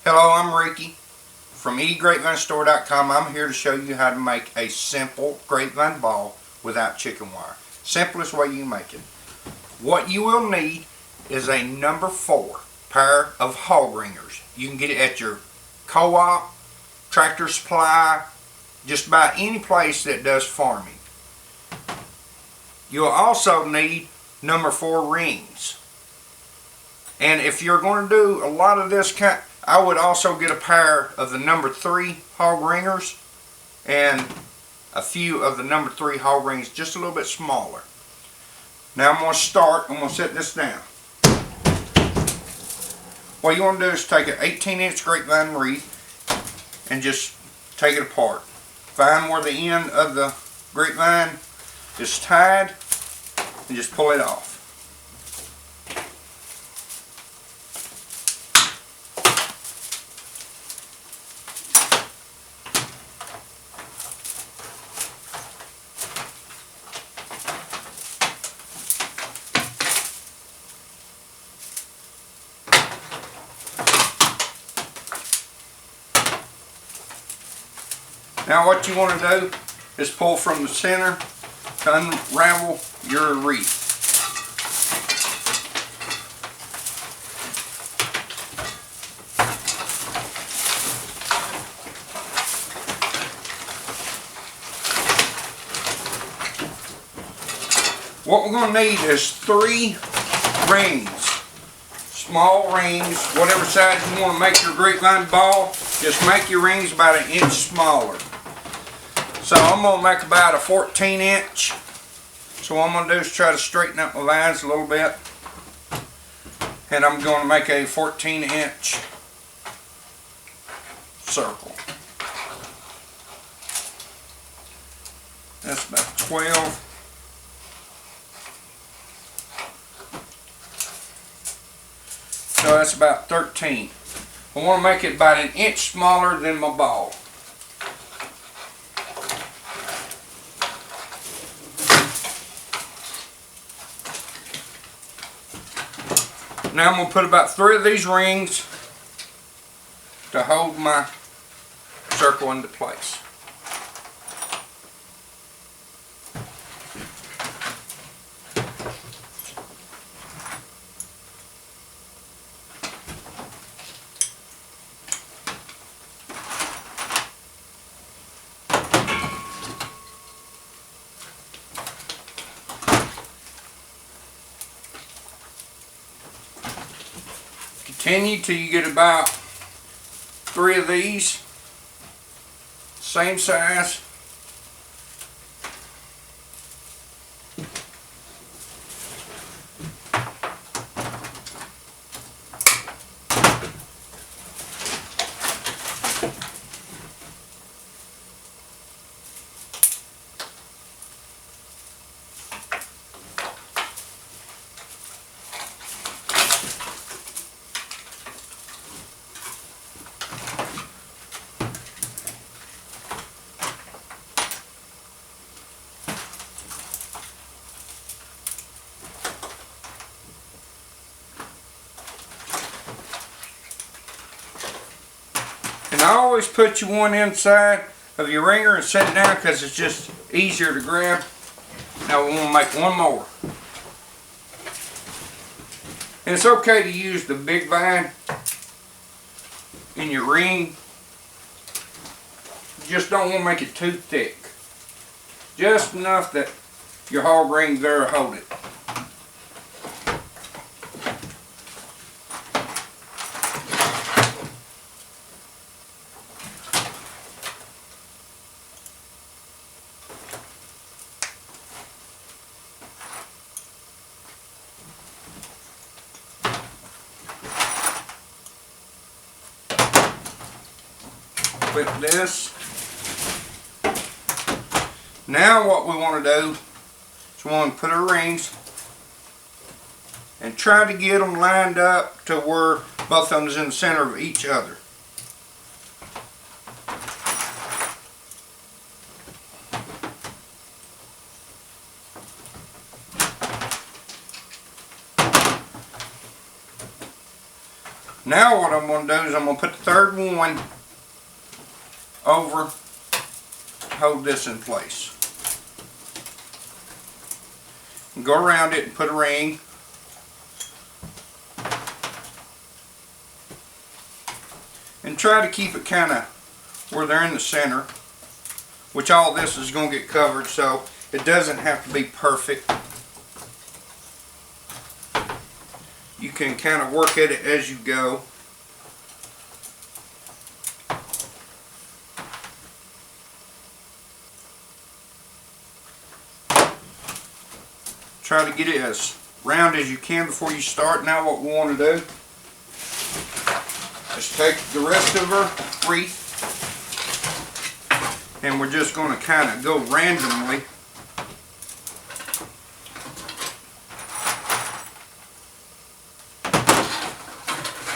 Hello, I'm Ricky from eGrapevineStore.com. I'm here to show you how to make a simple grapevine ball without chicken wire. Simplest way you can make it. What you will need is a number 4 pair of hog ringers. You can get it at your co-op, Tractor Supply, just about any place that does farming. You'll also need number 4 rings. And if you're going to do a lot of this kind, I would also get a pair of the number 3 hog ringers and a few of the number 3 hog rings, just a little bit smaller. Now I'm going to set this down. What you want to do is take an 18-inch grapevine wreath and just take it apart. Find where the end of the grapevine is tied and just pull it off. Now what you want to do is pull from the center to unravel your wreath. What we're going to need is 3 rings. Small rings, whatever size you want to make your grapevine ball, just make your rings about 1 inch smaller. So I'm going to make about a 14-inch. So what I'm going to do is try to straighten up my lines a little bit. And I'm going to make a 14-inch circle. That's about 12. So that's about 13. I want to make it about 1 inch smaller than my ball. Now I'm going to put about 3 of these rings to hold my circle into place. Continue till you get about 3 of these, same size. And I always put you one inside of your ringer and set it down because it's just easier to grab. Now we want to make one more. And it's okay to use the big vine in your ring. You just don't want to make it too thick. Just enough that your hog ring there will hold it. Flip this. Now what we want to do is we want to put our rings and try to get them lined up to where both of them is in the center of each other. Now what I'm going to do is I'm going to put the third one over, hold this in place. And go around it and put a ring. And try to keep it kind of where they're in the center, which all this is going to get covered, so it doesn't have to be perfect. You can kind of work at it as you go. Try to get it as round as you can before you start. Now what we want to do is take the rest of our wreath and we're just going to kind of go randomly.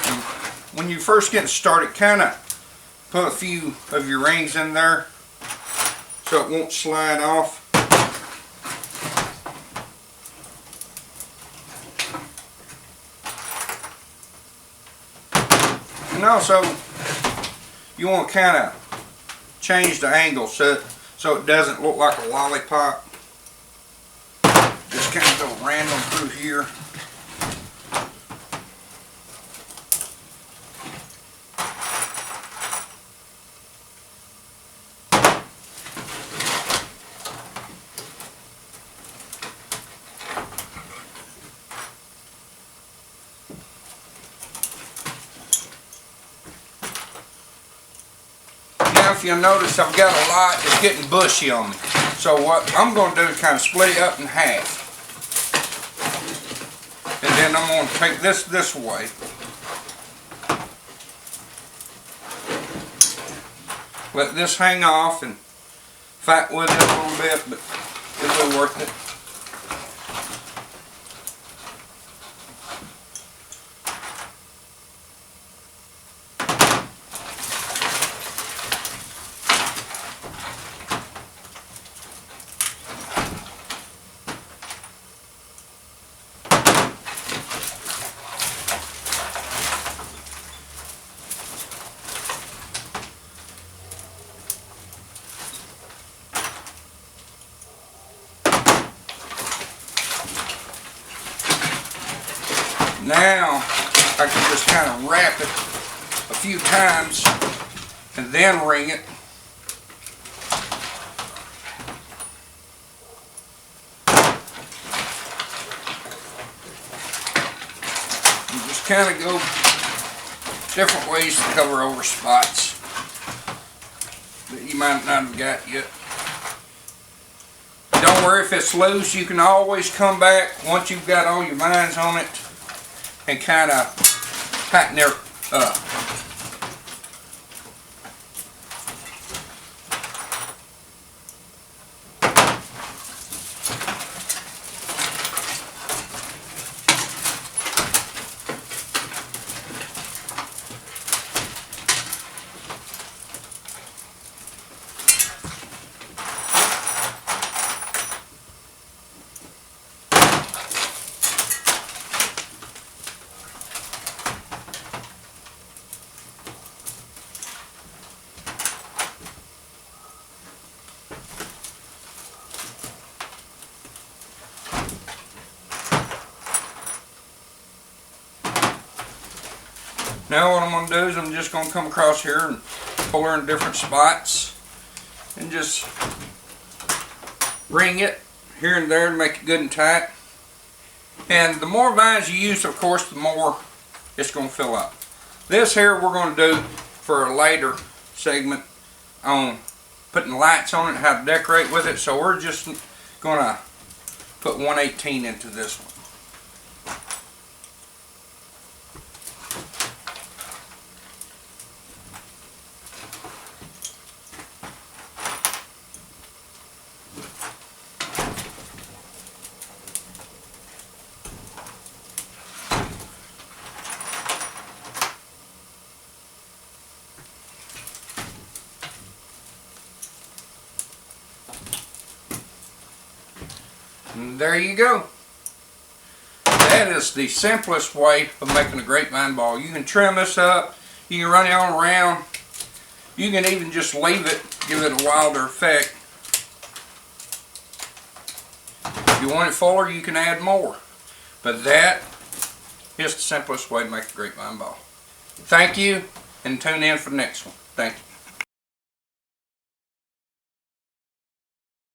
And when you first get started, kind of put a few of your rings in there so it won't slide off. And also, you want to kind of change the angle so it doesn't look like a lollipop. Just kind of go random through here. If you notice, I've got a lot that's getting bushy on me. So what I'm going to do is kind of split it up in half. And then I'm going to take this way. Let this hang off and fight with it a little bit, but it'll be worth it. Now I can just kind of wrap it a few times and then ring it. And just kind of go different ways to cover over spots that you might not have got yet. Don't worry if it's loose, you can always come back once you've got all your lines on it and kind of tighten it up. Now what I'm going to do is I'm just going to come across here and pull her in different spots and just ring it here and there to make it good and tight. And the more vines you use, of course, the more it's going to fill up. This here we're going to do for a later segment on putting lights on it, how to decorate with it. So we're just going to put 1/18 into this one. And there you go. that is the simplest way of making a grapevine ball. You can trim this up, you can run it on around, you can even just leave it, give it a wilder effect. If you want it fuller, you can add more. But that is the simplest way to make a grapevine ball. Thank you, and tune in for the next one. Thank you.